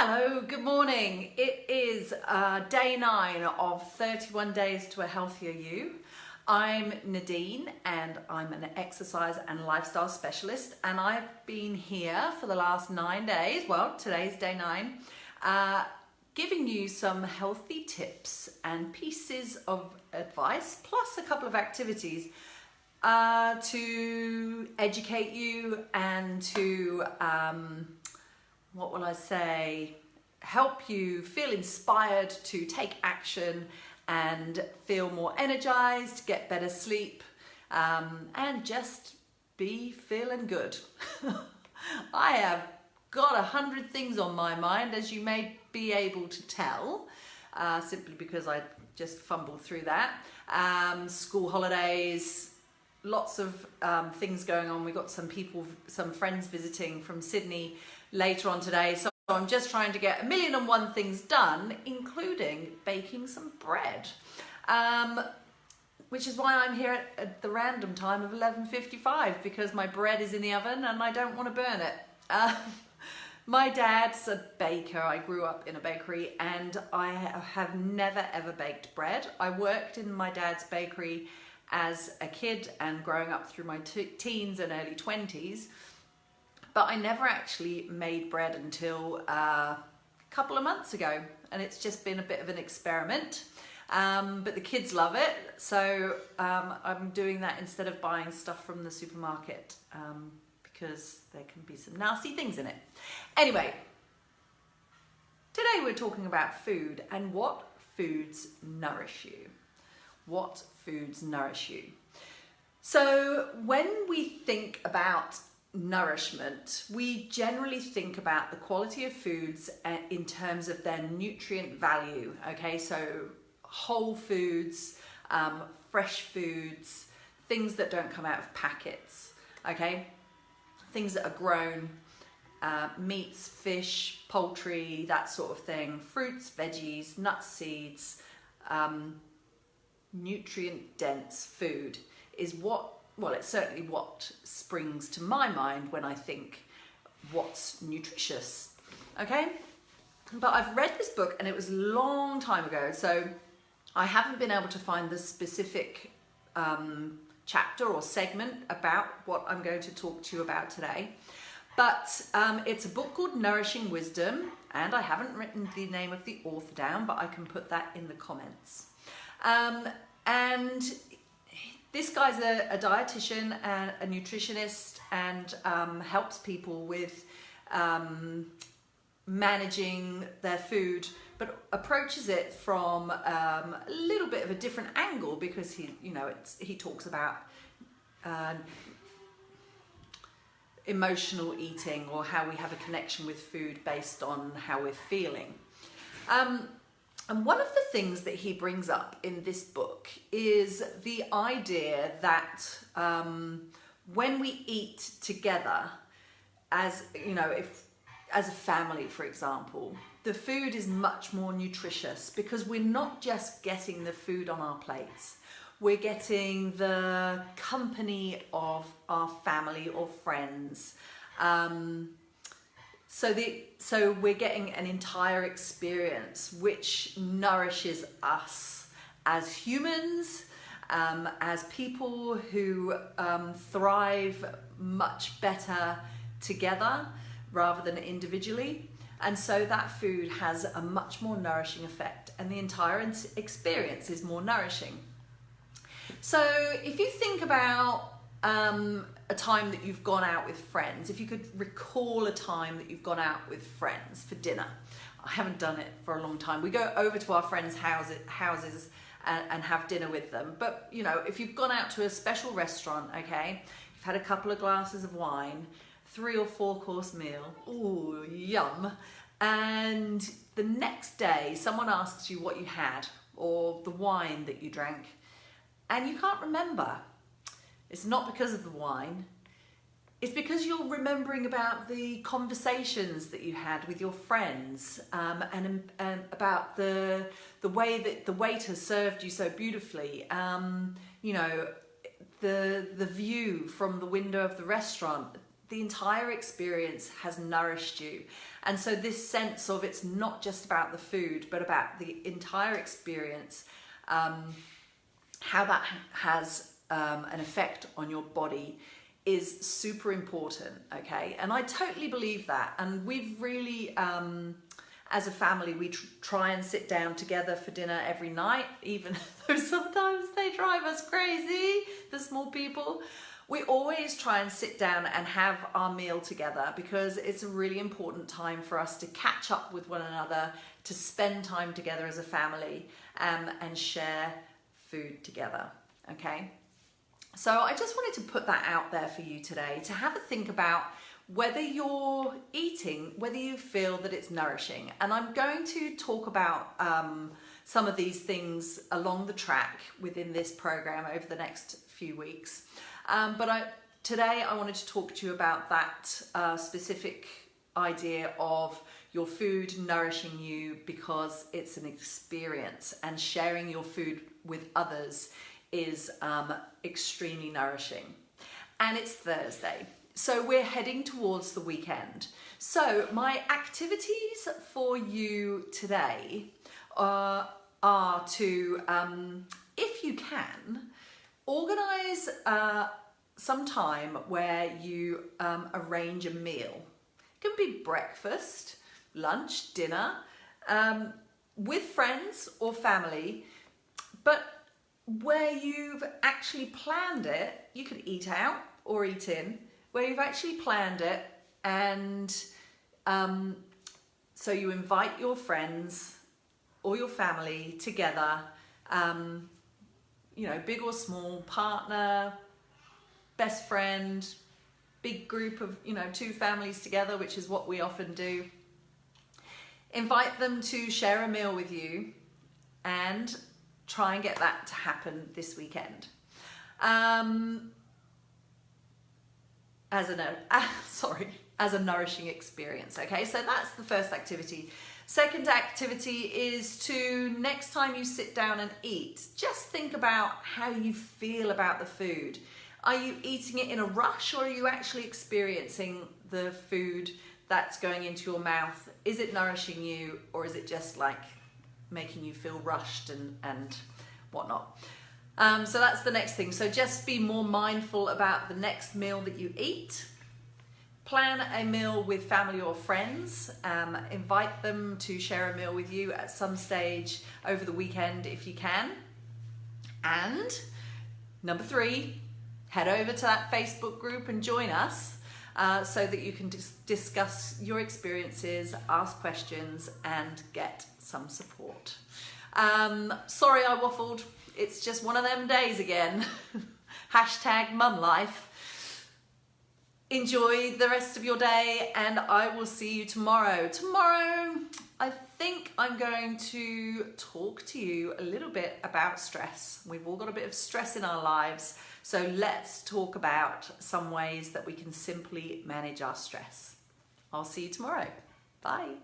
Hello, good morning. It is day 9 of 31 days to a healthier you. I'm Nadine and I'm an exercise and lifestyle specialist, and I've been here for the last 9 days, well today's day 9, giving you some healthy tips and pieces of advice plus a couple of activities to educate you and to what will I say, help you feel inspired to take action and feel more energized, get better sleep, and just be feeling good. I have got 100 things on my mind, as you may be able to tell, simply because I just fumbled through that. School holidays, lots of things going on. We've got some friends visiting from Sydney later on today, so I'm just trying to get 1,000,001 things done, including baking some bread, which is why I'm here at the random time of 11:55, because my bread is in the oven and I don't want to burn it. My dad's a baker. I grew up in a bakery and I have never ever baked bread. I worked in my dad's bakery as a kid and growing up through my teens and early 20s, but I never actually made bread until a couple of months ago, and it's just been a bit of an experiment, but the kids love it, so I'm doing that instead of buying stuff from the supermarket, because there can be some nasty things in it. Anyway, today we're talking about food and what foods nourish you. What foods nourish you? So when we think about nourishment, we generally think about the quality of foods in terms of their nutrient value. Okay, so whole foods, fresh foods, things that don't come out of packets. Okay, things that are grown, meats, fish, poultry, that sort of thing, fruits, veggies, nuts, seeds. Nutrient dense food is it's certainly what springs to my mind when I think what's nutritious. Okay, but I've read this book and it was a long time ago, so I haven't been able to find the specific chapter or segment about what I'm going to talk to you about today, but it's a book called Nourishing Wisdom, and I haven't written the name of the author down, but I can put that in the comments. And this guy's a dietitian and a nutritionist, and helps people with managing their food, but approaches it from a little bit of a different angle, because he talks about emotional eating, or how we have a connection with food based on how we're feeling. And one of the things that he brings up in this book is the idea that when we eat together, as a family, for example, the food is much more nutritious, because we're not just getting the food on our plates. We're getting the company of our family or friends. So we're getting an entire experience which nourishes us as humans, as people who thrive much better together rather than individually. And so that food has a much more nourishing effect, and the entire experience is more nourishing. So if you think about a time that you've gone out with friends, if you could recall a time that you've gone out with friends for dinner. I haven't done it for a long time. We go over to our friends' houses and have dinner with them. But if you've gone out to a special restaurant, okay, you've had a couple of glasses of wine, 3 or 4 course meal, ooh, yum, and the next day someone asks you what you had or the wine that you drank, and you can't remember. It's not because of the wine. It's because you're remembering about the conversations that you had with your friends, and about the way that the waiter served you so beautifully. The view from the window of the restaurant, the entire experience has nourished you. And so this sense of it's not just about the food, but about the entire experience, how that has an effect on your body is super important, okay? And I totally believe that. And we've really, as a family, we try and sit down together for dinner every night, even though sometimes they drive us crazy, the small people. We always try and sit down and have our meal together because it's a really important time for us to catch up with one another, to spend time together as a family, and share food together, okay? So I just wanted to put that out there for you today, to have a think about whether you're eating, whether you feel that it's nourishing. And I'm going to talk about some of these things along the track within this program over the next few weeks. Today I wanted to talk to you about that specific idea of your food nourishing you because it's an experience, and sharing your food with others is extremely nourishing. And it's Thursday, so we're heading towards the weekend. So my activities for you today are to, if you can, organise some time where you arrange a meal. It can be breakfast, lunch, dinner, with friends or family, but where you've actually planned it. You can eat out or eat in, where you've actually planned it, and so you invite your friends or your family together, you know, big or small, partner, best friend, big group of, you know, 2 families together, which is what we often do. Invite them to share a meal with you and try and get that to happen this weekend. As a nourishing experience, okay? So that's the first activity. Second activity is to, next time you sit down and eat, just think about how you feel about the food. Are you eating it in a rush, or are you actually experiencing the food that's going into your mouth? Is it nourishing you, or is it just like making you feel rushed and whatnot? So that's the next thing. So just be more mindful about the next meal that you eat. Plan a meal with family or friends. Invite them to share a meal with you at some stage over the weekend if you can. And number 3, head over to that Facebook group and join us so that you can discuss your experiences, ask questions, and get some support. Sorry I waffled. It's just one of them days again. Hashtag mum life. Enjoy the rest of your day, and I will see you tomorrow. Tomorrow, I think I'm going to talk to you a little bit about stress. We've all got a bit of stress in our lives, so let's talk about some ways that we can simply manage our stress. I'll see you tomorrow. Bye.